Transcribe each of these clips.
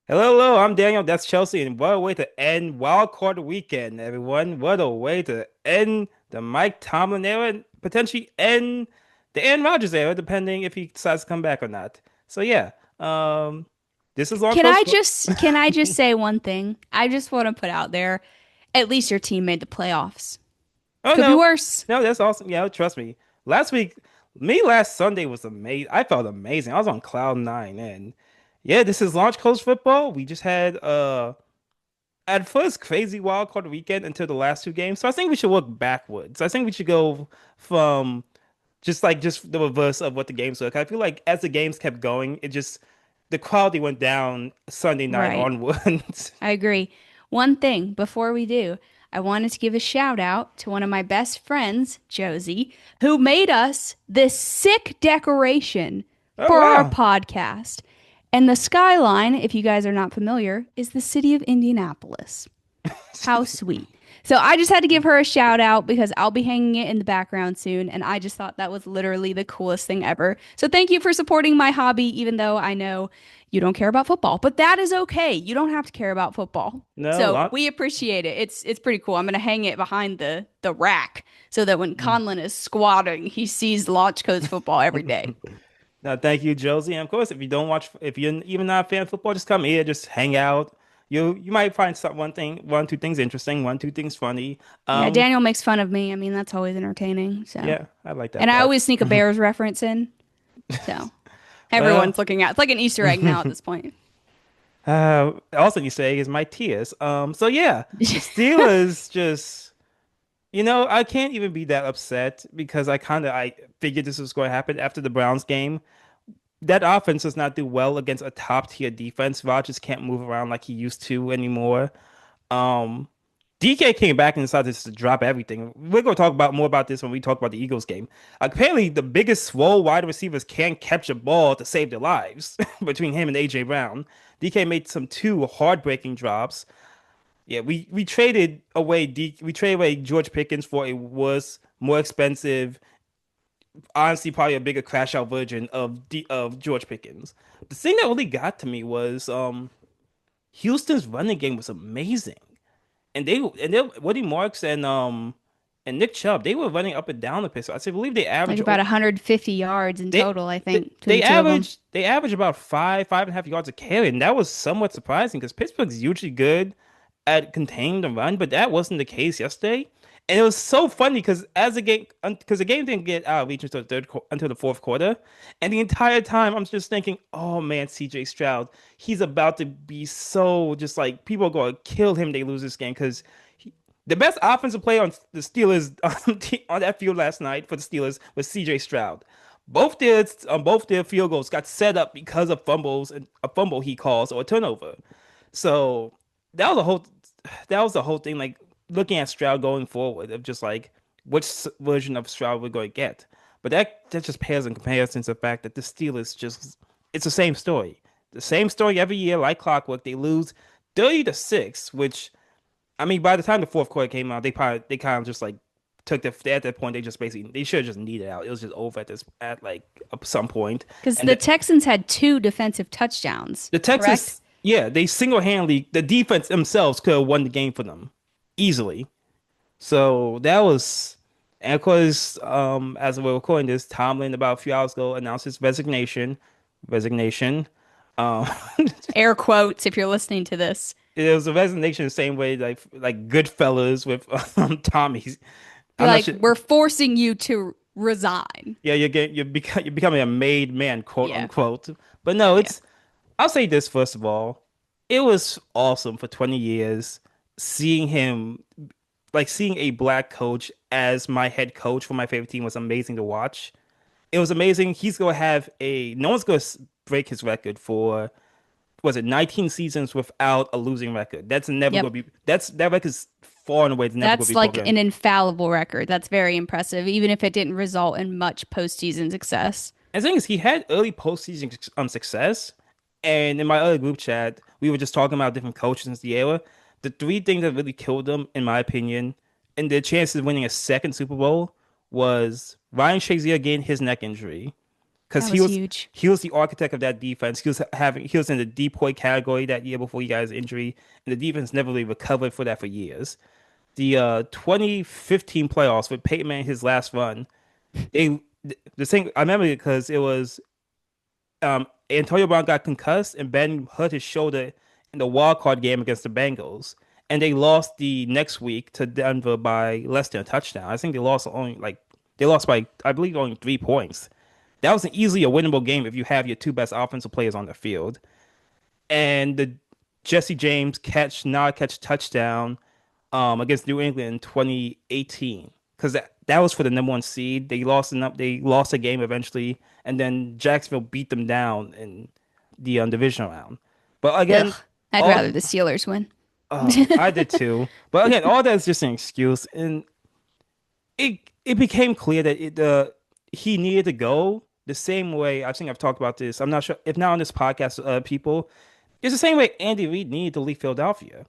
Hello, hello, I'm Daniel. That's Chelsea, and what a way to end Wild Card Weekend, everyone. What a way to end the Mike Tomlin era and potentially end the Aaron Rodgers era, depending if he decides to come back or not. So yeah, um, this is Launch Can Coach. I just can I just say one thing? I just want to put out there, at least your team made the playoffs. Oh Could be no, worse. no, that's awesome. Yeah, trust me. Last week, last Sunday was amazing. I felt amazing. I was on cloud nine, and yeah, this is Launch Coach football. We just had at first crazy wild card weekend until the last two games. So I think we should work backwards. I think we should go from just the reverse of what the games were. 'Cause I feel like as the games kept going, it just the quality went down Sunday night Right. onwards. I agree. One thing before we do, I wanted to give a shout out to one of my best friends, Josie, who made us this sick decoration Oh for our wow. podcast. And the skyline, if you guys are not familiar, is the city of Indianapolis. How sweet. So I just had to give her a shout out because I'll be hanging it in the background soon. And I just thought that was literally the coolest thing ever. So thank you for supporting my hobby, even though I know you don't care about football. But that is okay. You don't have to care about football. No, So we appreciate it. It's pretty cool. I'm gonna hang it behind the rack so that when Conlon is squatting, he sees Launch Codes football every day. no, thank you, Josie. And of course, if you don't watch, if you're even not a fan of football, just come here, just hang out. You might find one, two things interesting, one, two things funny. Yeah, Um, Daniel makes fun of me. I mean, that's always entertaining. So, yeah, I like that and I part. always sneak a Bears reference in. So Well, everyone's looking at it's like an Easter egg now at this point. also you say is my tears. So yeah, the Steelers just, I can't even be that upset because I figured this was going to happen after the Browns game. That offense does not do well against a top tier defense. Rodgers can't move around like he used to anymore. Um, DK came back and decided to drop everything. We're going to talk about more about this when we talk about the Eagles game. Apparently, the biggest swole wide receivers can't catch a ball to save their lives between him and AJ Brown. DK made some two heartbreaking drops. Yeah, we traded away George Pickens for a worse, more expensive, honestly probably a bigger crash out version of George Pickens. The thing that really got to me was Houston's running game was amazing. And they Woody Marks and Nick Chubb, they were running up and down the pace. I believe they Like average about 150 yards in they total, I they, think, between the two of them. they average about five and a half yards a carry, and that was somewhat surprising because Pittsburgh's usually good at containing the run, but that wasn't the case yesterday. And it was so funny because the game didn't get out of reach until the fourth quarter, and the entire time I'm just thinking, oh man, CJ Stroud, he's about to be so just like people are going to kill him. They lose this game because the best offensive player on the Steelers on that field last night for the Steelers was CJ Stroud. Both their field goals got set up because of fumbles and a fumble he calls or a turnover. So that was a whole that was the whole thing. Like looking at Stroud going forward of just like which version of Stroud we're going to get. But that just pales in comparison to the fact that the Steelers just it's the same story. The same story every year, like clockwork. They lose 30-6, which I mean, by the time the fourth quarter came out, they kind of just like at that point they just basically they should have just needed out. It was just over at like some point. Because And the Texans had two defensive touchdowns, the correct? Texans, yeah, they single handedly the defense themselves could have won the game for them easily. So that was, and of course, as we're recording this, Tomlin about a few hours ago announced his resignation. Resignation. Um, Air quotes if you're listening to this. it was a resignation the same way like Goodfellas with Tommy. Be I'm not like, sure. we're forcing you to resign. Yeah, you're becoming a made man, quote Yeah. unquote. But no, Yeah. it's I'll say this first of all. It was awesome for 20 years seeing him seeing a black coach as my head coach for my favorite team was amazing to watch. It was amazing. He's gonna have a no one's gonna break his record for was it 19 seasons without a losing record. That's never Yep. gonna be that record's far and away never gonna That's be like broken. an infallible record. That's very impressive, even if it didn't result in much postseason success. And the thing is, he had early postseason success. And in my other group chat, we were just talking about different coaches in the era. The three things that really killed them, in my opinion, and their chances of winning a second Super Bowl was Ryan Shazier getting his neck injury, because That was huge. he was the architect of that defense. He was in the depoy category that year before he got his injury, and the defense never really recovered for that for years. The 2015 playoffs with Peyton Manning his last run, they the thing I remember it because it was Antonio Brown got concussed and Ben hurt his shoulder in the wild card game against the Bengals, and they lost the next week to Denver by less than a touchdown. I think they lost by I believe only 3 points. That was easily a winnable game if you have your two best offensive players on the field. And the Jesse James not catch touchdown against New England in 2018 because that was for the number one seed. They lost a game eventually, and then Jacksonville beat them down in the divisional round. But Ugh. again, I'd all rather the Steelers win. I did too. But again, all that's just an excuse, and it became clear that he needed to go the same way. I think I've talked about this. I'm not sure if not on this podcast, people. It's the same way Andy Reid needed to leave Philadelphia.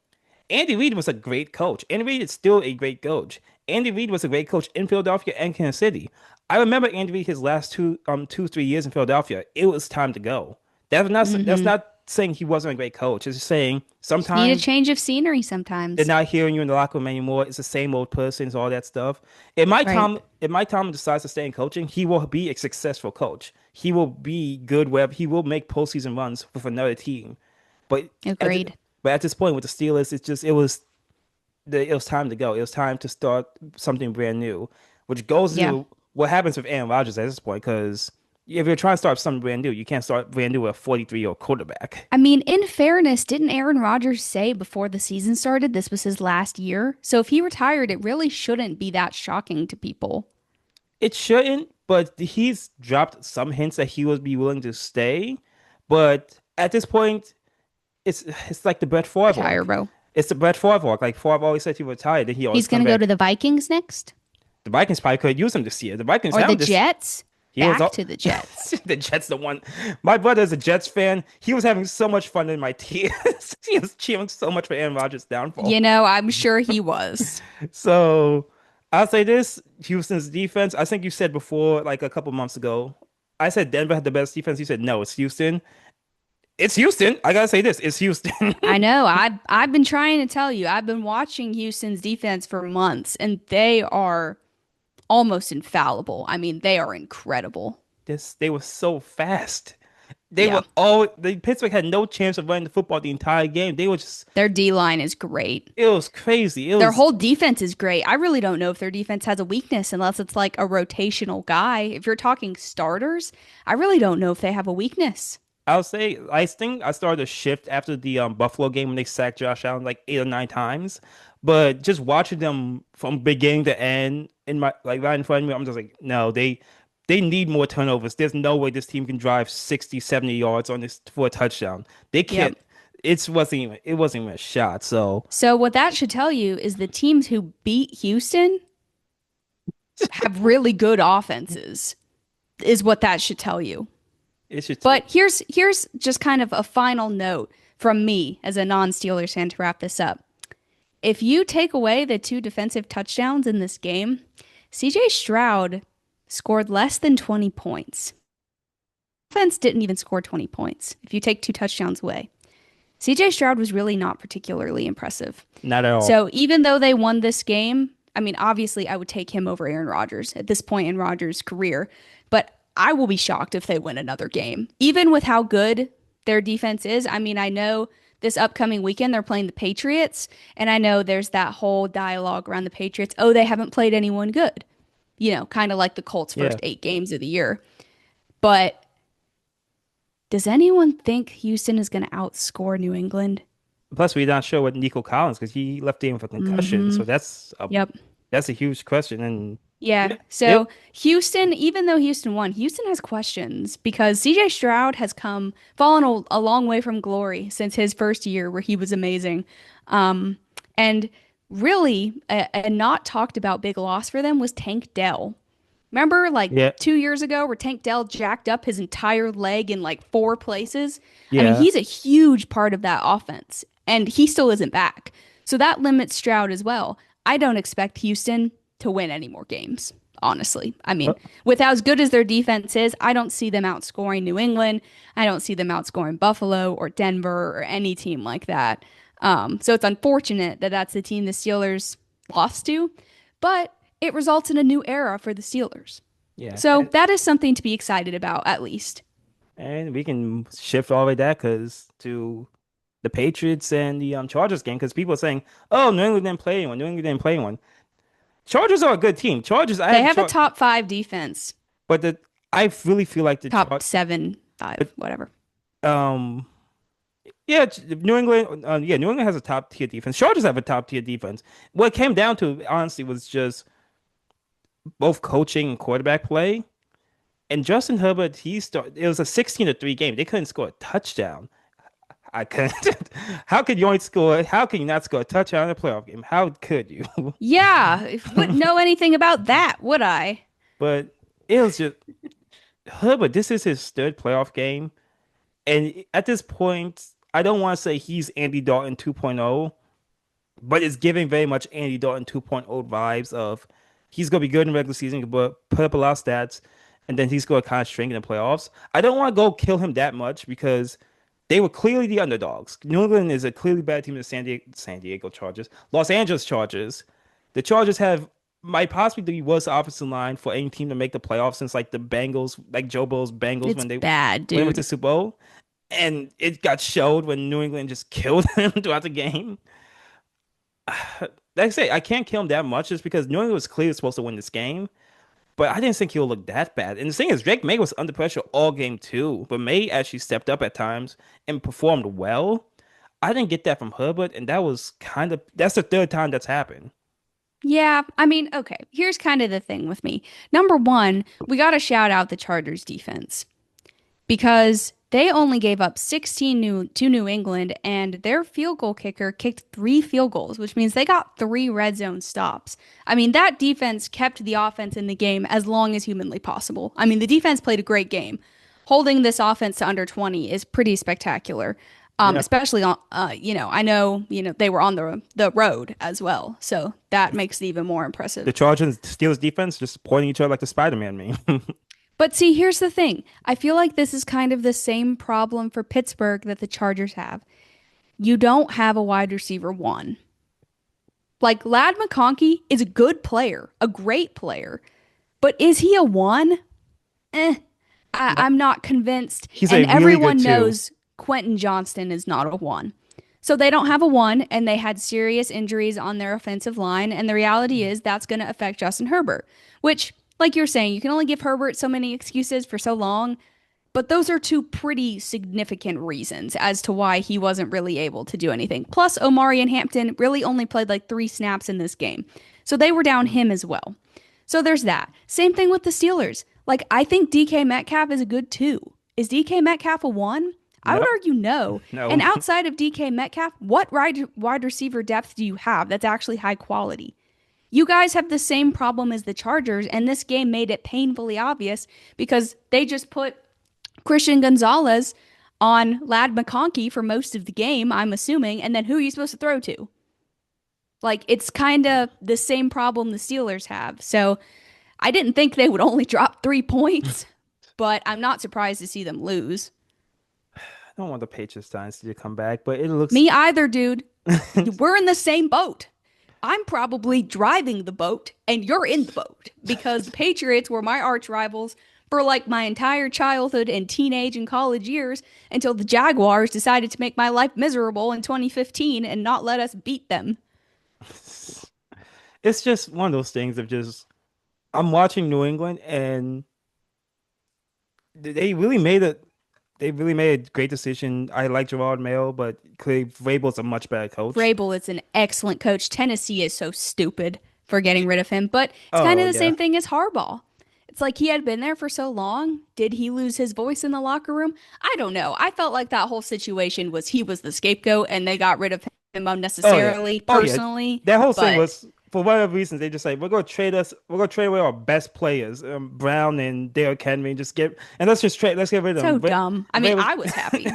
Andy Reid was a great coach. Andy Reid is still a great coach. Andy Reid was a great coach in Philadelphia and Kansas City. I remember Andy Reid his last 3 years in Philadelphia. It was time to go. That's Hmm. not saying he wasn't a great coach. It's just saying Just need a sometimes change of scenery they're sometimes. not hearing you in the locker room anymore. It's the same old person, it's all that stuff. Right. If Mike Tomlin decides to stay in coaching, he will be a successful coach. He will be good where he will make postseason runs with another team. But at the, Agreed. but at this point with the Steelers, it was time to go. It was time to start something brand new, which goes Yeah. to what happens with Aaron Rodgers at this point. Because if you're trying to start something brand new, you can't start brand new with a 43-year-old quarterback. I mean, in fairness, didn't Aaron Rodgers say before the season started this was his last year? So if he retired, it really shouldn't be that shocking to people. It shouldn't, but he's dropped some hints that he would be willing to stay. But at this point, it's like the Brett Favre Retire, arc. bro. It's the Brett Favre arc. Like Favre always said he would retire, then he always He's come going to go back. to the Vikings next The Vikings probably could use him this year. The Vikings or the found this. Jets. He was Back all, to the Jets. the Jets. The one. My brother is a Jets fan. He was having so much fun in my tears. He was cheering so much for Aaron Rodgers' downfall. You know, I'm sure he was. So I'll say this: Houston's defense. I think you said before, like a couple months ago. I said Denver had the best defense. You said no, it's Houston. It's Houston. I gotta say this: it's Houston. I know. I've been trying to tell you. I've been watching Houston's defense for months, and they are almost infallible. I mean, they are incredible. They were so fast. Yeah. The Pittsburgh had no chance of running the football the entire game. They were just Their D line is great. it was crazy. It Their was whole defense is great. I really don't know if their defense has a weakness unless it's like a rotational guy. If you're talking starters, I really don't know if they have a weakness. I'll say I think I started to shift after the Buffalo game when they sacked Josh Allen like 8 or 9 times. But just watching them from beginning to end in my like right in front of me, I'm just like, no, they need more turnovers. There's no way this team can drive 60, 70 yards on this for a touchdown. They Yep. can't. It wasn't even a shot. So So what that should tell you is the teams who beat Houston have really good offenses, is what that should tell you. it's just But here's just kind of a final note from me as a non-Steelers fan to wrap this up. If you take away the two defensive touchdowns in this game, CJ Stroud scored less than 20 points. Offense didn't even score 20 points if you take two touchdowns away. CJ Stroud was really not particularly impressive. not at all. So even though they won this game, I mean, obviously I would take him over Aaron Rodgers at this point in Rodgers' career, but I will be shocked if they win another game. Even with how good their defense is, I mean, I know this upcoming weekend they're playing the Patriots, and I know there's that whole dialogue around the Patriots. Oh, they haven't played anyone good. You know, kind of like the Colts' Yeah. first 8 games of the year. But does anyone think Houston is going to outscore New England? Plus, we're not sure what Nico Collins because he left the game for concussion. Mm-hmm. So Yep. that's a huge question. And Yeah. it, So Houston, even though Houston won, Houston has questions because CJ Stroud has fallen a long way from glory since his first year where he was amazing. And really, a not talked about big loss for them was Tank Dell. Remember, like yeah, 2 years ago, where Tank Dell jacked up his entire leg in like 4 places? I mean, yeah. he's a huge part of that offense, and he still isn't back. So that limits Stroud as well. I don't expect Houston to win any more games. honestly. I mean, Well, with as good as their defense is, I don't see them outscoring New England. I don't see them outscoring Buffalo or Denver or any team like that. So it's unfortunate that that's the team the Steelers lost to, but it results in a new era for the Steelers. yeah, So that is something to be excited about, at least. and we can shift all the way that because to the Patriots and the Chargers game because people are saying, "Oh, New England didn't play anyone. New England didn't play anyone." Chargers are a good team. Chargers, I They had the have a chart, top five defense, but I really feel like the top chart. seven, five, whatever. Um, yeah, New England. Yeah, New England has a top tier defense. Chargers have a top tier defense. What it came down to, honestly, was just both coaching and quarterback play. And Justin Herbert, he started. It was a 16-3 game. They couldn't score a touchdown. I couldn't. How could you only score? How can you not score a touchdown in a playoff game? How could you? Yeah, wouldn't know anything about that, would I? But it was just Herbert. This is his third playoff game, and at this point, I don't want to say he's Andy Dalton 2.0, but it's giving very much Andy Dalton 2.0 vibes of he's gonna be good in the regular season, but put up a lot of stats, and then he's gonna kind of shrink in the playoffs. I don't want to go kill him that much because they were clearly the underdogs. New England is a clearly bad team than San Diego Chargers, Los Angeles Chargers. The Chargers have might possibly be the worst offensive line for any team to make the playoffs since like the Bengals, like Joe Burrow's Bengals It's bad, when they went to dude. Super Bowl, and it got showed when New England just killed them throughout the game. Like I say, I can't kill him that much just because New England was clearly supposed to win this game, but I didn't think he'll look that bad. And the thing is, Drake May was under pressure all game too, but May actually stepped up at times and performed well. I didn't get that from Herbert, and that's the third time that's happened. Yeah, I mean, okay, here's kind of the thing with me. Number one, we got to shout out the Chargers defense because they only gave up 16 to New England, and their field goal kicker kicked three field goals, which means they got three red zone stops. I mean, that defense kept the offense in the game as long as humanly possible. I mean, the defense played a great game. Holding this offense to under 20 is pretty spectacular. Yeah, Especially on, I know, they were on the road as well, so that makes it even more the impressive. Chargers and Steelers defense just pointing each other like the Spider-Man meme. But see, here's the thing. I feel like this is kind of the same problem for Pittsburgh that the Chargers have. You don't have a wide receiver one. Like Lad McConkey is a good player, a great player, but is he a one? Eh, I'm not convinced. He's a And really good everyone two. knows Quentin Johnston is not a one. So they don't have a one, and they had serious injuries on their offensive line. And the reality is that's going to affect Justin Herbert, which, like you're saying, you can only give Herbert so many excuses for so long. But those are two pretty significant reasons as to why he wasn't really able to do anything. Plus, Omari and Hampton really only played like 3 snaps in this game. So they were down him as well. So there's that. Same thing with the Steelers. Like, I think DK Metcalf is a good two. Is DK Metcalf a one? I No, would argue no. no. And outside of DK Metcalf, what wide receiver depth do you have that's actually high quality? You guys have the same problem as the Chargers, and this game made it painfully obvious because they just put Christian Gonzalez on Lad McConkey for most of the game, I'm assuming, and then who are you supposed to throw to? Like, it's kind of the same problem the Steelers have. So I didn't think they would only drop 3 points, but I'm not surprised to see them lose. I don't want the Patriots dynasty to come back, but it looks. Me either, dude. We're in the same boat. I'm probably driving the boat and you're in the boat because the Patriots were my arch rivals for like my entire childhood and teenage and college years until the Jaguars decided to make my life miserable in 2015 and not let us beat them. It's just one of those things of just I'm watching New England and they really made a great decision. I like Gerard Mayo, but clearly Vrabel's a much better coach. Vrabel is an excellent coach. Tennessee is so stupid for getting rid of him, but it's kind Oh of the yeah. same thing as Harbaugh. It's like he had been there for so long. Did he lose his voice in the locker room? I don't know. I felt like that whole situation was he was the scapegoat and they got rid of him Oh yeah. unnecessarily, Oh yeah. personally. That whole thing But was for whatever reasons they just like we're gonna trade away our best players, Brown and Derrick Henry, and just get and let's get rid of so them. dumb. I mean, Vrabel's, I was happy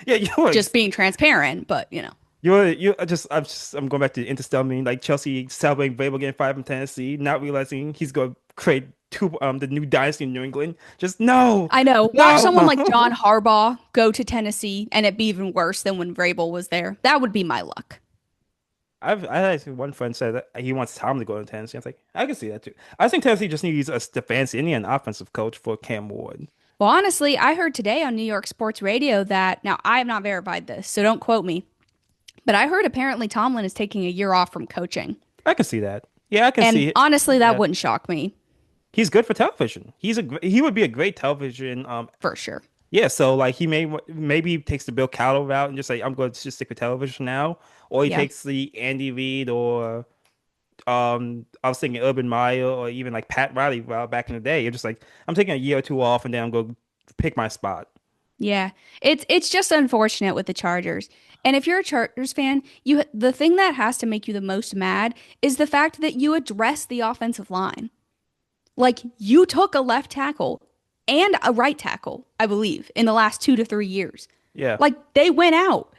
yeah, you were just being transparent, but. I'm going back to Interstellar meme, like Chelsea celebrating Vrabel getting fired from Tennessee, not realizing he's going to create the new dynasty in New England. Just no, I know. Watch someone like no. John Harbaugh go to Tennessee and it be even worse than when Vrabel was there. That would be my luck. I actually one friend said that he wants Tom to go to Tennessee. I was like, I can see that too. I think Tennessee just needs a Stefanski and an offensive coach for Cam Ward. Well, honestly, I heard today on New York Sports Radio that now I have not verified this, so don't quote me, but I heard apparently Tomlin is taking a year off from coaching. I can see that. Yeah, I can And see it. honestly, that Yeah, wouldn't shock me he's good for television. He would be a great television. for sure. Yeah. So like maybe he takes the Bill Cowell route and just like I'm going to just stick with television now, or he Yeah. takes the Andy Reid or I was thinking Urban Meyer or even like Pat Riley route back in the day. You're just like I'm taking a year or two off and then I'm going to pick my spot. Yeah. It's just unfortunate with the Chargers. And if you're a Chargers fan, you the thing that has to make you the most mad is the fact that you address the offensive line. Like you took a left tackle and a right tackle, I believe, in the last 2 to 3 years. Yeah. Like they went out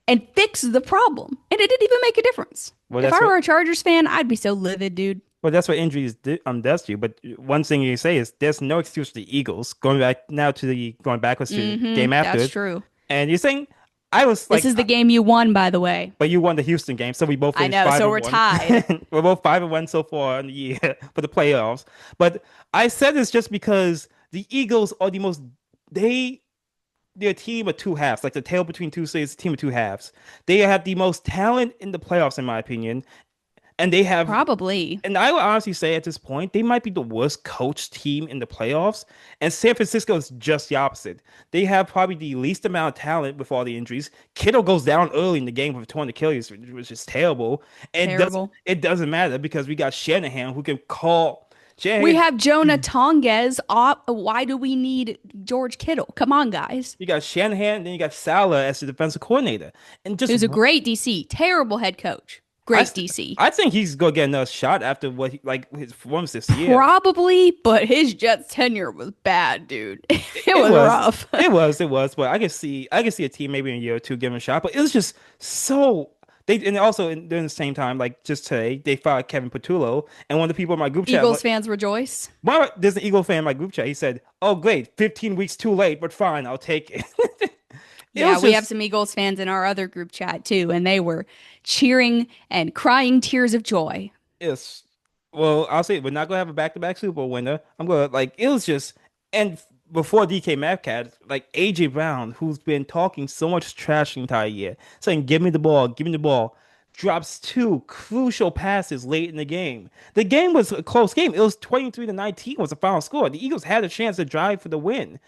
and fixed the problem, and it didn't even make a difference. Well, If that's I what were a Chargers fan, I'd be so livid, dude. injuries does to you. But one thing you say is there's no excuse for the Eagles going backwards to game after That's it. true. And you're saying I was This like, is the game you won, by the way. but you won the Houston game, so we both I finished know, five so and we're one. tied. We're both 5-1 so far in the year for the playoffs. But I said this just because the Eagles are the most they they're a team of two halves, like the tail between two cities, team of two halves. They have the most talent in the playoffs, in my opinion, and they have Probably. and I would honestly say at this point, they might be the worst coached team in the playoffs. And San Francisco is just the opposite. They have probably the least amount of talent with all the injuries. Kittle goes down early in the game with a torn Achilles, which is terrible. And Terrible. it doesn't matter because we got Shanahan who can call We Shanahan. have Jonah Tonges. Why do we need George Kittle? Come on, guys. You got Shanahan, then you got Salah as the defensive coordinator. And just Who's a great DC. Terrible head coach. I Great st DC. I think he's gonna get another shot after like his performance this year. Probably, but his Jets tenure was bad, dude. It It was was, rough. it was, but I can see a team maybe in a year or two giving a shot. But it was just so they and also during the same time, like just today, they fired Kevin Patullo, and one of the people in my group chat, Eagles like, fans rejoice. there's an Eagle fan in my group chat. He said, "Oh, great, 15 weeks too late, but fine, I'll take it." It Yeah, was we have just some Eagles fans in our other group chat too, and they were cheering and crying tears of joy. it's well, I'll say we're not gonna have a back-to-back Super Bowl winner. I'm gonna like it was just and before DK Metcalf, like AJ Brown, who's been talking so much trash the entire year, saying give me the ball, drops two crucial passes late in the game. The game was a close game. It was 23-19 was the final score. The Eagles had a chance to drive for the win.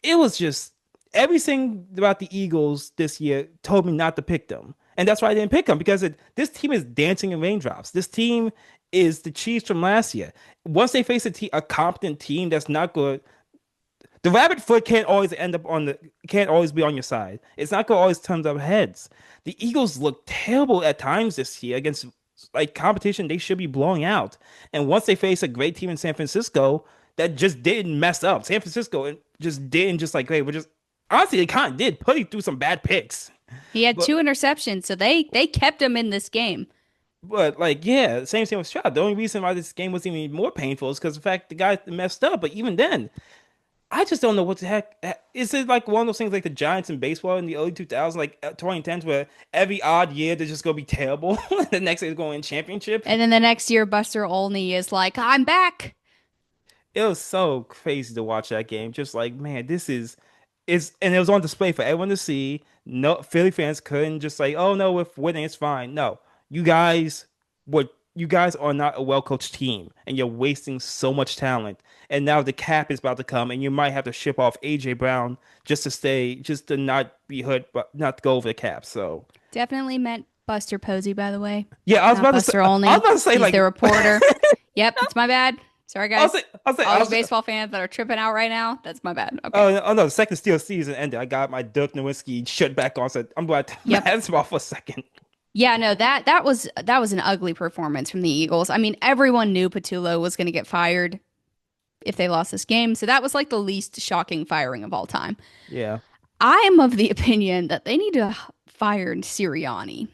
It was just everything about the Eagles this year told me not to pick them. And that's why I didn't pick them because this team is dancing in raindrops. This team is the Chiefs from last year. Once they face a competent team that's not good, the rabbit foot can't always be on your side. It's not gonna always turn up heads. The Eagles look terrible at times this year against like competition they should be blowing out. And once they face a great team in San Francisco that just didn't mess up, San Francisco just didn't just like hey, we're just honestly they kind of did putting through some bad picks. He had But 2 interceptions, so they kept him in this game. but like yeah, same thing with Stroud. The only reason why this game was even more painful is because the fact the guy messed up. But even then, I just don't know what the heck. Is it like one of those things like the Giants in baseball in the early 2000s, like 2010s, where every odd year they're just going to be terrible? The next year is going to win championship. And then the next year, Buster Olney is like, "I'm back." It was so crazy to watch that game. Just like, man, and it was on display for everyone to see. No, Philly fans couldn't just like, oh no, if winning, it's fine. No, you guys, you guys are not a well-coached team, and you're wasting so much talent. And now the cap is about to come, and you might have to ship off AJ Brown just to not be hurt, but not go over the cap. So Definitely meant Buster Posey, by the way, yeah, not Buster I was Olney. about to say He's like, the reporter. Yep, it's my bad. Sorry, guys. I All you was baseball fans that are tripping out right now, that's my bad. Okay. oh no, the second Steel season ended. I got my Dirk Nowitzki shirt back on. Said I'm glad to Yep. that's off for a second. Yeah, no, that was an ugly performance from the Eagles. I mean, everyone knew Patullo was going to get fired if they lost this game, so that was like the least shocking firing of all time. Yeah. I am of the opinion that they need to fired Sirianni.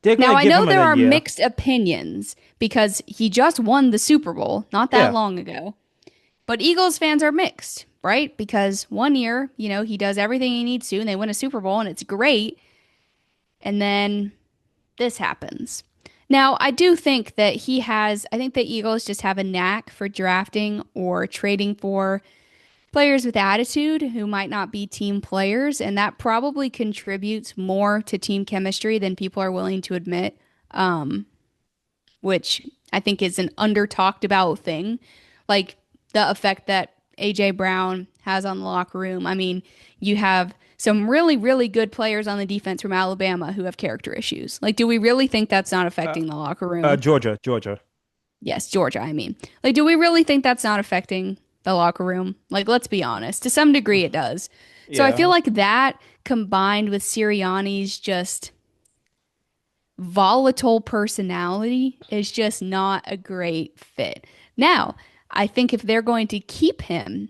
They're Now, gonna I give know him there another are year. mixed opinions because he just won the Super Bowl not that Yeah. long ago. But Eagles fans are mixed, right? Because one year, he does everything he needs to and they win a Super Bowl and it's great. And then this happens. Now, I do think that I think the Eagles just have a knack for drafting or trading for players with attitude who might not be team players, and that probably contributes more to team chemistry than people are willing to admit, which I think is an under talked about thing. Like the effect that AJ Brown has on the locker room. I mean, you have some really, really good players on the defense from Alabama who have character issues. Like, do we really think that's not Uh, affecting the locker room? Georgia. Yes, Georgia, I mean. Like, do we really think that's not affecting the locker room? Like, let's be honest. To some degree, it does. So I feel Yeah. like that combined with Sirianni's just volatile personality is just not a great fit. Now, I think if they're going to keep him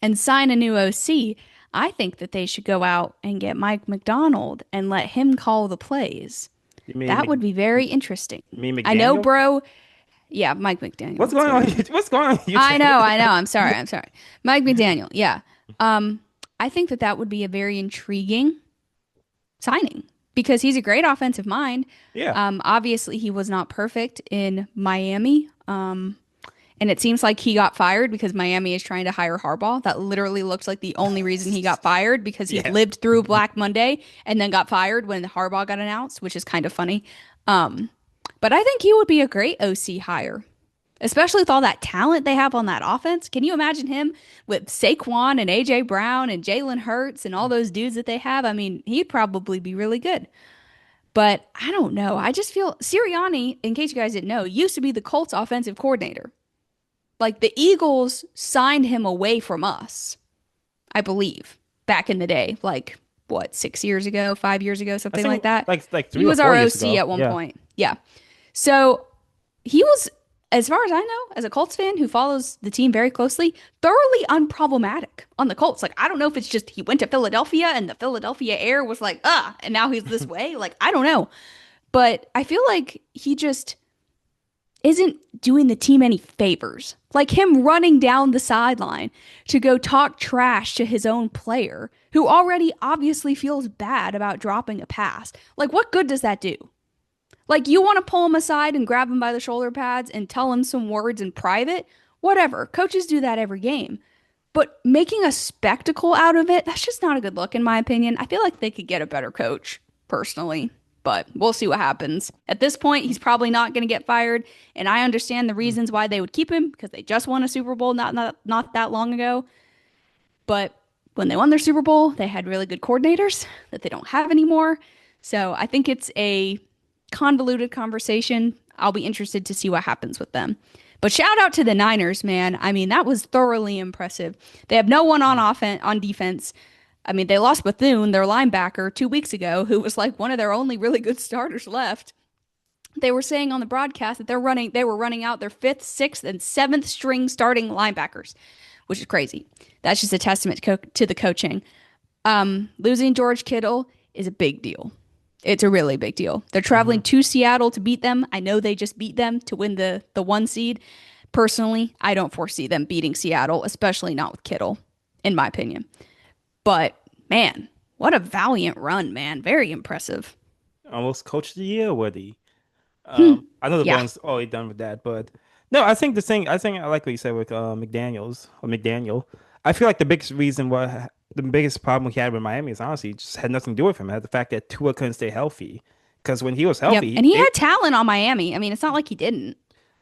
and sign a new OC, I think that they should go out and get Mike McDonald and let him call the plays. You mean That would be very interesting. you mean I know, McDaniel? bro. Yeah, Mike McDaniel. What's It's going on? very confusing. What's going on on I know, YouTube? I know. I'm sorry. I'm sorry. Mike McDaniel. Yeah. I think that that would be a very intriguing signing because he's a great offensive mind. Yeah. Obviously, he was not perfect in Miami. And it seems like he got fired because Miami is trying to hire Harbaugh. That literally looks like the only reason he got fired because he Yeah. lived through Black Monday and then got fired when Harbaugh got announced, which is kind of funny. But I think he would be a great OC hire, especially with all that talent they have on that offense. Can you imagine him with Saquon and AJ Brown and Jalen Hurts and all those dudes that they have? I mean, he'd probably be really good. But I don't know. I just feel Sirianni, in case you guys didn't know, used to be the Colts offensive coordinator. Like the Eagles signed him away from us, I believe, back in the day. Like what, 6 years ago, 5 years ago, I something like think that. like He three or was four our years OC ago. at one Yeah. point. Yeah. So he was, as far as I know, as a Colts fan who follows the team very closely, thoroughly unproblematic on the Colts. Like, I don't know if it's just he went to Philadelphia and the Philadelphia air was like, and now he's this way. Like, I don't know. But I feel like he just isn't doing the team any favors. Like him running down the sideline to go talk trash to his own player who already obviously feels bad about dropping a pass. Like, what good does that do? Like, you want to pull him aside and grab him by the shoulder pads and tell him some words in private? Whatever. Coaches do that every game. But making a spectacle out of it, that's just not a good look, in my opinion. I feel like they could get a better coach, personally. But we'll see what happens. At this point, he's probably not going to get fired. And I understand the reasons why they would keep him because they just won a Super Bowl not that long ago. But when they won their Super Bowl, they had really good coordinators that they don't have anymore. So I think it's a convoluted conversation. I'll be interested to see what happens with them. But shout out to the Niners, man. I mean, that was thoroughly impressive. They have no one on defense. I mean, they lost Bethune, their linebacker, 2 weeks ago, who was like one of their only really good starters left. They were saying on the broadcast that they were running out their fifth, sixth, and seventh string starting linebackers, which is crazy. That's just a testament to the coaching. Losing George Kittle is a big deal. It's a really big deal. They're Hmm. traveling to Seattle to beat them. I know they just beat them to win the 1 seed. Personally, I don't foresee them beating Seattle, especially not with Kittle, in my opinion. But man, what a valiant run, man. Very impressive. Almost coach of the year worthy. Hmm. I know the Yeah. Browns already done with that, but no, I think the thing. I think I like what you said with McDaniel. I feel like the biggest problem he had with Miami is honestly just had nothing to do with him. It had the fact that Tua couldn't stay healthy. Because when he was Yep. healthy, And he they had talent on Miami. I mean, it's not like he didn't.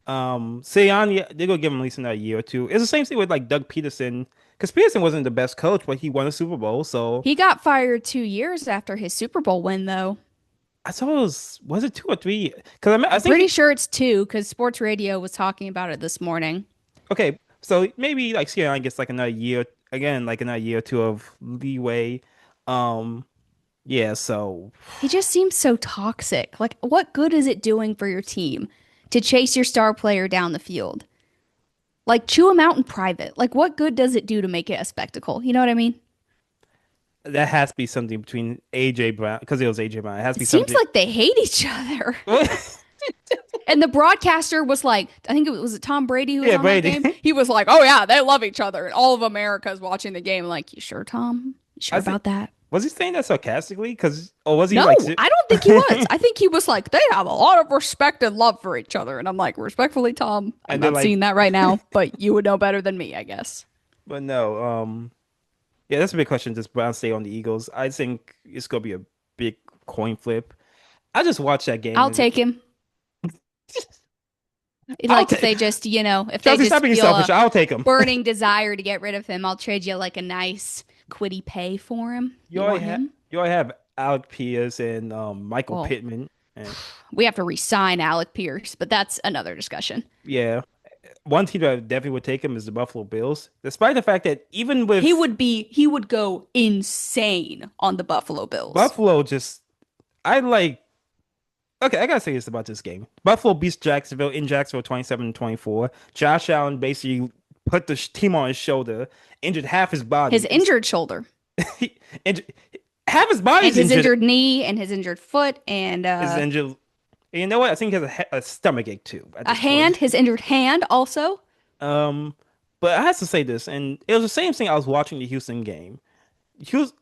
Sirianni, they're gonna give him at least another year or two. It's the same thing with like Doug Peterson, because Peterson wasn't the best coach, but he won a Super Bowl. So He got fired 2 years after his Super Bowl win, though. I thought was it 2 or 3? Because I I'm think pretty sure it's two because Sports Radio was talking about it this morning. okay, so maybe like Sirianni gets like another year again, like another year or two of leeway. Um, yeah. So He just seems so toxic. Like, what good is it doing for your team to chase your star player down the field? Like, chew him out in private. Like, what good does it do to make it a spectacle? You know what I mean? That has to be something between AJ Brown because it was AJ Brown. It has to It be seems something. like they hate each other. And the broadcaster was like, I think it was Tom Brady who was Yeah, on that Brady. game. He was like, "Oh yeah, they love each other." And all of America's watching the game. Like, you sure, Tom? You sure I think about that? was he saying that sarcastically? Because or was he No, like? I don't think he was. I think he was like, they have a lot of respect and love for each other. And I'm like, respectfully, Tom, I'm And they're not like, seeing that right now, but you would know better than me, I guess. but no. Yeah, that's a big question. Does Brown stay on the Eagles? I think it's gonna be a big coin flip. I just watched that game I'll and take him. I'll Like if take they just, if they Chelsea. Stop just being feel selfish. a I'll take him. burning desire to get rid of him, I'll trade you like a nice quiddy pay for him. You You already want have him? you already have Alec Pierce and Michael Well, Pittman, and we have to re-sign Alec Pierce, but that's another discussion. yeah, one team that definitely would take him is the Buffalo Bills, despite the fact that even with He would go insane on the Buffalo Bills. Buffalo, just I like. Okay, I gotta say this about this game. Buffalo beats Jacksonville in Jacksonville 27-24. Josh Allen basically put the team on his shoulder, injured half his His body. injured shoulder Injured, half his and body's his injured. injured knee and his injured foot and Is injured. And you know what? I think he has a stomach ache too at a this point. hand, his injured hand also. Um, but I have to say this, and it was the same thing. I was watching the Houston game. Houston,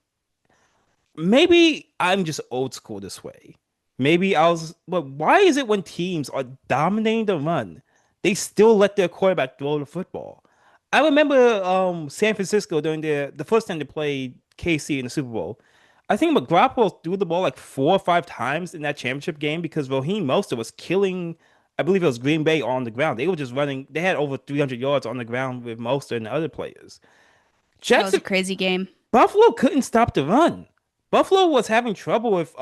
maybe I'm just old school this way. Maybe I was, but why is it when teams are dominating the run, they still let their quarterback throw the football? I remember San Francisco during the first time they played KC in the Super Bowl. I think McGroppolo threw the ball like 4 or 5 times in that championship game because Raheem Mostert was killing, I believe it was Green Bay on the ground. They were just running, they had over 300 yards on the ground with Mostert and other players. That was a Jackson crazy game. Buffalo couldn't stop the run. Buffalo was having trouble with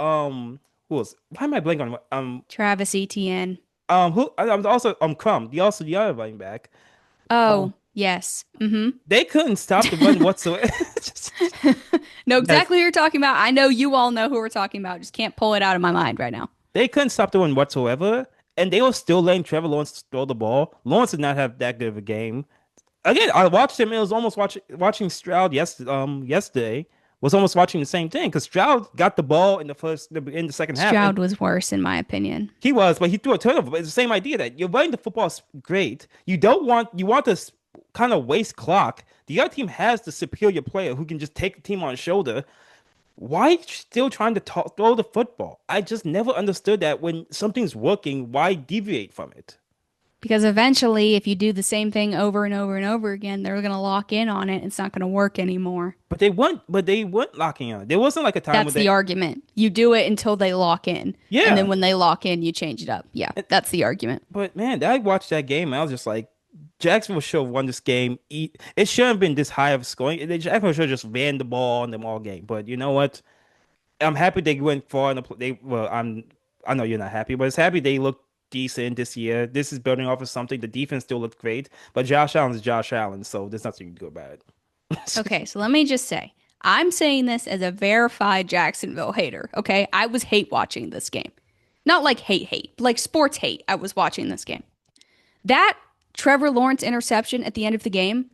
who was why am I blanking on Travis Etienne. who I was also Crumb, the other running back. Oh, Um yes. Mm-hmm. they couldn't stop the run whatsoever. Know Yes, exactly who you're talking about. I know you all know who we're talking about. Just can't pull it out of my mind right now. they couldn't stop the run whatsoever, and they were still letting Trevor Lawrence throw the ball. Lawrence did not have that good of a game. Again, I watched him. It was almost watching Stroud yesterday was almost watching the same thing because Stroud got the ball in the second half, and Stroud was worse, in my opinion. he was, but he threw a turnover. But it's the same idea that you're running the football great. You want to kind of waste clock. The other team has the superior player who can just take the team on his shoulder. Why still trying to throw the football? I just never understood that when something's working, why deviate from it? Because eventually, if you do the same thing over and over and over again, they're going to lock in on it. It's not going to work anymore. But they weren't locking on. There wasn't like a time where That's the they, argument. You do it until they lock in. And then yeah. when they lock in, you change it up. Yeah, that's the argument. But man, I watched that game and I was just like, Jacksonville should have won this game. It shouldn't have been this high of scoring. Jacksonville should have just ran the ball on them all game. But you know what? I'm happy they went far in the they well, I know you're not happy, but it's happy they looked decent this year. This is building off of something. The defense still looked great, but Josh Allen is Josh Allen, so there's nothing you can do about it. Okay, so let me just say, I'm saying this as a verified Jacksonville hater. Okay, I was hate watching this game. Not like hate, like sports hate. I was watching this game. That Trevor Lawrence interception at the end of the game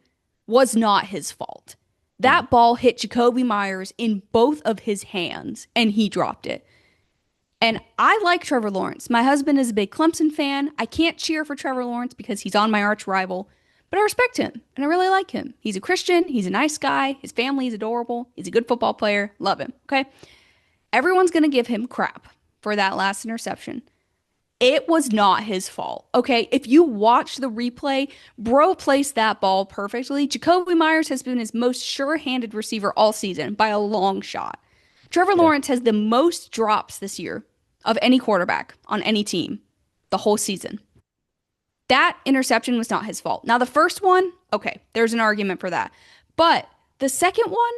was not his fault. Mm. That ball hit Jacoby Myers in both of his hands and he dropped it. And I like Trevor Lawrence. My husband is a big Clemson fan. I can't cheer for Trevor Lawrence because he's on my arch rival, but I respect him and I really like him. He's a Christian. He's a nice guy. His family is adorable. He's a good football player. Love him. Okay. Everyone's going to give him crap for that last interception. It was not his fault. Okay. If you watch the replay, bro placed that ball perfectly. Jacoby Myers has been his most sure handed receiver all season by a long shot. Trevor Yeah. Lawrence has the most drops this year of any quarterback on any team the whole season. That interception was not his fault. Now, the first one, okay, there's an argument for that. But the second one,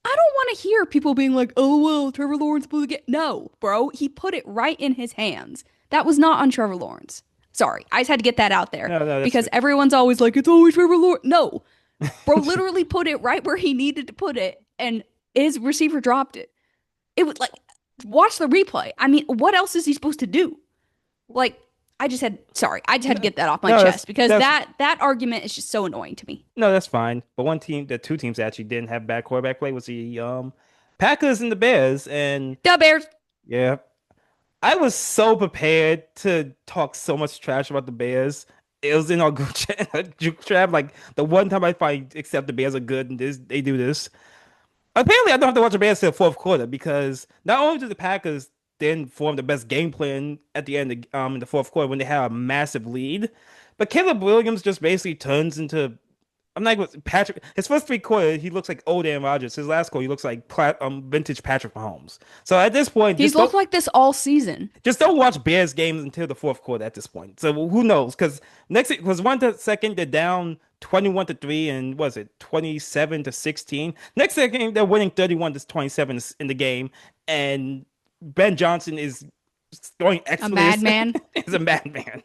I don't want to hear people being like, oh, well, Trevor Lawrence blew the game. No, bro, he put it right in his hands. That was not on Trevor Lawrence. Sorry, I just had to get that out there No, no, that's because fair. everyone's always like, it's always Trevor Lawrence. No, bro literally put it right where he needed to put it, and his receiver dropped it. It was like, watch the replay. I mean, what else is he supposed to do? Like, I just had to get that off my No, chest because that argument is just so annoying to me. that's fine. But one team, the two teams that actually didn't have bad quarterback play was the Packers and the Bears, and The Bears. yeah, I was so prepared to talk so much trash about the Bears. It was in our group chat, group chat, like the one time I finally accept the Bears are good and this they do this. Apparently, I don't have to watch the Bears till the fourth quarter because not only did the Packers then form the best game plan at the end of, in the fourth quarter when they had a massive lead, but Caleb Williams just basically turns into I'm not with Patrick. His first three quarters, he looks like old Aaron Rodgers. His last quarter, he looks like vintage Patrick Mahomes. So at this point, He's looked like this all season. just don't watch Bears games until the fourth quarter. At this point, so who knows? Because next was second, they're down 21-3, and was it 27-16? Next second, they're winning 31-27 in the game, and Ben Johnson is going A exponentially. madman. He's a madman.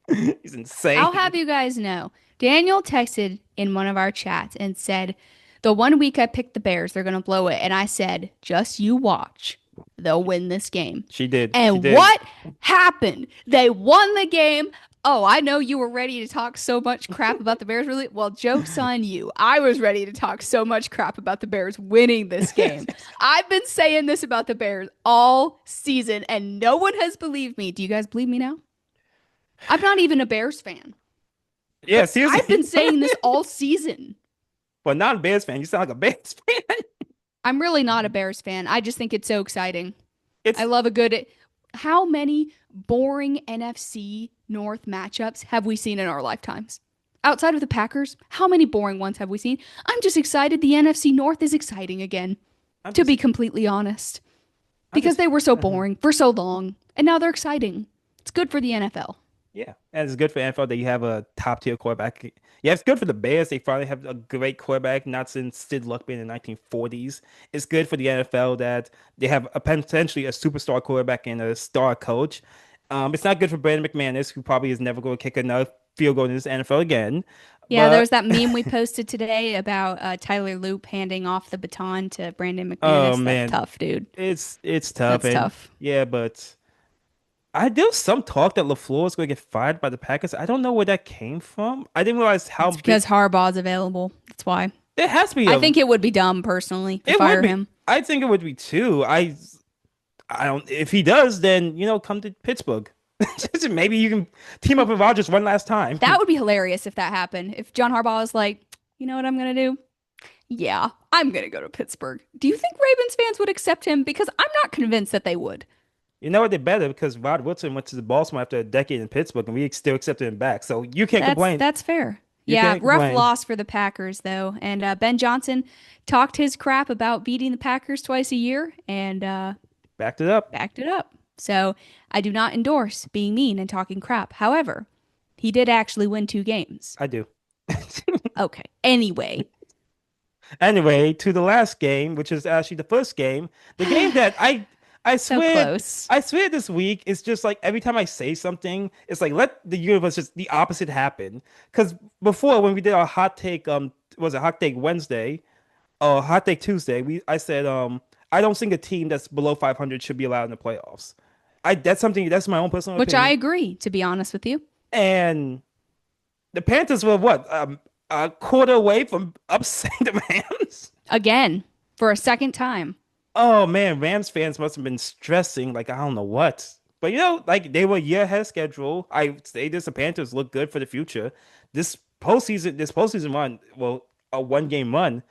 He's I'll insane. have you guys know. Daniel texted in one of our chats and said, the one week I picked the Bears, they're going to blow it. And I said, just you watch. They'll win this game. She did. She And did. what happened? They won the game. Oh, I know you were ready to talk so much crap about the Bears. Really? Well, joke's on you. I was ready to talk so much crap about the Bears winning this game. I've been saying this about the Bears all season, and no one has believed me. Do you guys believe me now? I'm not even a Bears fan, Yeah, but I've seriously. been saying this all season. But not a Bears fan. You sound like a Bears fan. I'm really not a Bears fan. I just think it's so exciting. I It's love a good. How many boring NFC North matchups have we seen in our lifetimes? Outside of the Packers, how many boring ones have we seen? I'm just excited the NFC North is exciting again, I'm to just be completely honest, I'm because just they were so mhm. boring for so long, and now they're exciting. It's good for the NFL. Yeah. And it's good for NFL that you have a top tier quarterback. Yeah, it's good for the Bears. They finally have a great quarterback, not since Sid Luckman in the 1940s. It's good for the NFL that they have a potentially a superstar quarterback and a star coach. It's not good for Brandon McManus, who probably is never going to kick another field goal in this NFL again. Yeah, there was But that meme we posted today about Tyler Loop handing off the baton to Brandon oh McManus. That's man, tough, dude. it's tough That's and tough. yeah, but there was some talk that LaFleur is going to get fired by the Packers. I don't know where that came from. I didn't realize how It's big because Harbaugh's available. That's why. there has to be I a. think it would be dumb personally to It would fire be. him. I think it would be too. I don't. If he does, then come to Pittsburgh. Maybe you can team up with Rodgers one last time. That would be hilarious if that happened. If John Harbaugh was like, you know what I'm gonna do? Yeah, I'm gonna go to Pittsburgh. Do you think Ravens fans would accept him? Because I'm not convinced that they would. You know what? They better because Rod Woodson went to the Baltimore after a decade in Pittsburgh, and we still accepted him back. So you can't complain. That's fair. You Yeah, can't rough complain. loss for the Packers though. And Ben Johnson talked his crap about beating the Packers twice a year and Backed it up. backed it up. So I do not endorse being mean and talking crap. However, he did actually win 2 games. I do. Okay. Anyway, Anyway, to the last game, which is actually the first game, the game that I so swear close. I swear this week it's just like every time I say something, it's like let the universe just the opposite happen. Because before when we did our hot take, was it hot take Wednesday or hot take Tuesday, we I said I don't think a team that's below 500 should be allowed in the playoffs. I that's my own personal Which I opinion. agree, to be honest with you. And the Panthers were what a quarter away from upsetting the Rams. Again, for a second time. Oh man, Rams fans must have been stressing like I don't know what. But like they were a year ahead of schedule. I say this, the Panthers look good for the future. This postseason run, well, a 1 game run.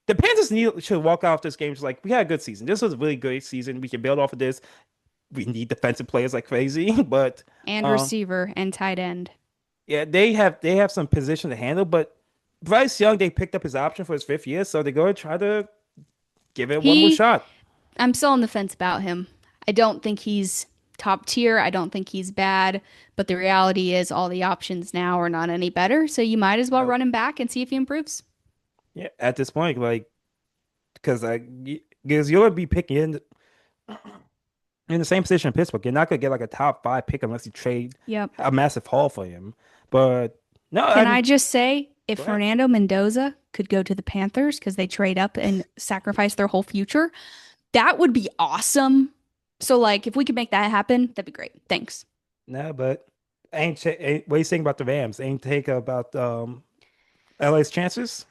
The Panthers should walk off this game just like we had a good season. This was a really great season. We can build off of this. We need defensive players like crazy, but And um, receiver and tight end. yeah, they have some position to handle. But Bryce Young, they picked up his option for his fifth year, so they're going to try to give it one more He, shot. I'm still on the fence about him. I don't think he's top tier. I don't think he's bad. But the reality is, all the options now are not any better. So you might as well No. run him back and see if he improves. Yeah, at this point, like, because you'll be picking in the same position in Pittsburgh. You're not gonna get like a top five pick unless you trade Yep. a massive haul for him. But no, Can I'm I just say, if go ahead. Fernando Mendoza could go to the Panthers because they trade up and sacrifice their whole future, that would be awesome. So, like, if we could make that happen, that'd be great. Thanks. No, but ain't what you saying about the Rams? Ain't take about LA's chances?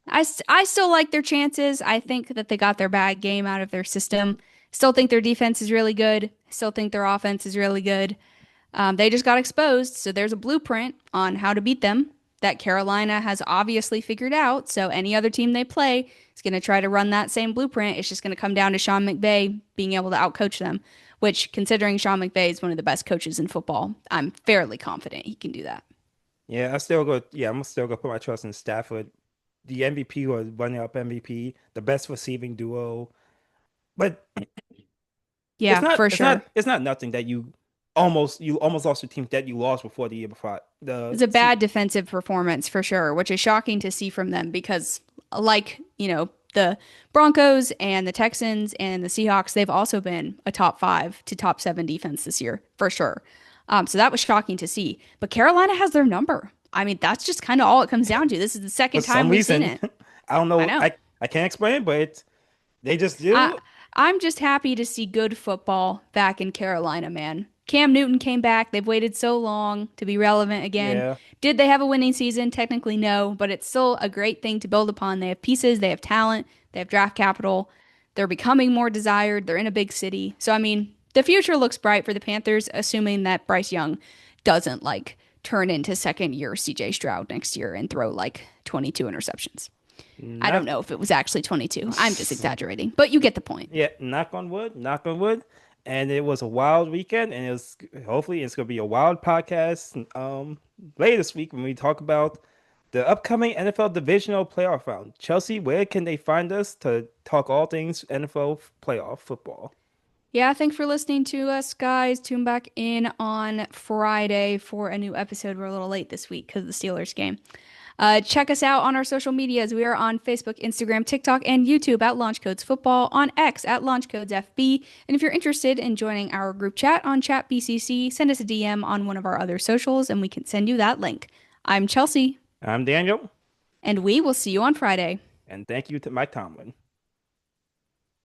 I still like their chances. I think that they got their bad game out of their system. Still think their defense is really good. Still think their offense is really good. They just got exposed, so there's a blueprint on how to beat them that Carolina has obviously figured out. So any other team they play is going to try to run that same blueprint. It's just going to come down to Sean McVay being able to outcoach them, which, considering Sean McVay is one of the best coaches in football, I'm fairly confident he can do that. Yeah, I still go. Yeah, I'm still gonna put my trust in Stafford, the MVP or running up MVP, the best receiving duo. But it's Yeah, not. for It's not. sure. It's not nothing that you almost lost your team that you lost before the year before. It's a bad defensive performance for sure, which is shocking to see from them because, like, the Broncos and the Texans and the Seahawks, they've also been a top five to top seven defense this year for sure. So that was shocking to see. But Carolina has their number. I mean, that's just kind of all it comes down to. This is the For second time some we've seen reason, it. I don't I know. know. I can't explain, but they just I do. I'm just happy to see good football back in Carolina, man. Cam Newton came back. They've waited so long to be relevant again. Yeah. Did they have a winning season? Technically, no, but it's still a great thing to build upon. They have pieces, they have talent, they have draft capital. They're becoming more desired. They're in a big city. So, I mean, the future looks bright for the Panthers, assuming that Bryce Young doesn't like turn into second year CJ Stroud next year and throw like 22 interceptions. I don't Not. know if it was actually 22. I'm just exaggerating, but you get the point. Yeah. Knock on wood. Knock on wood. And it was a wild weekend, and it was hopefully it's gonna be a wild podcast. Later this week when we talk about the upcoming NFL divisional playoff round. Chelsea, where can they find us to talk all things NFL playoff football? Yeah, thanks for listening to us, guys. Tune back in on Friday for a new episode. We're a little late this week because of the Steelers game. Check us out on our social medias. We are on Facebook, Instagram, TikTok, and YouTube at Launch Codes Football, on X at Launch Codes FB. And if you're interested in joining our group chat on Chat BCC, send us a DM on one of our other socials and we can send you that link. I'm Chelsea, I'm Daniel, and we will see you on Friday. and thank you to Mike Tomlin.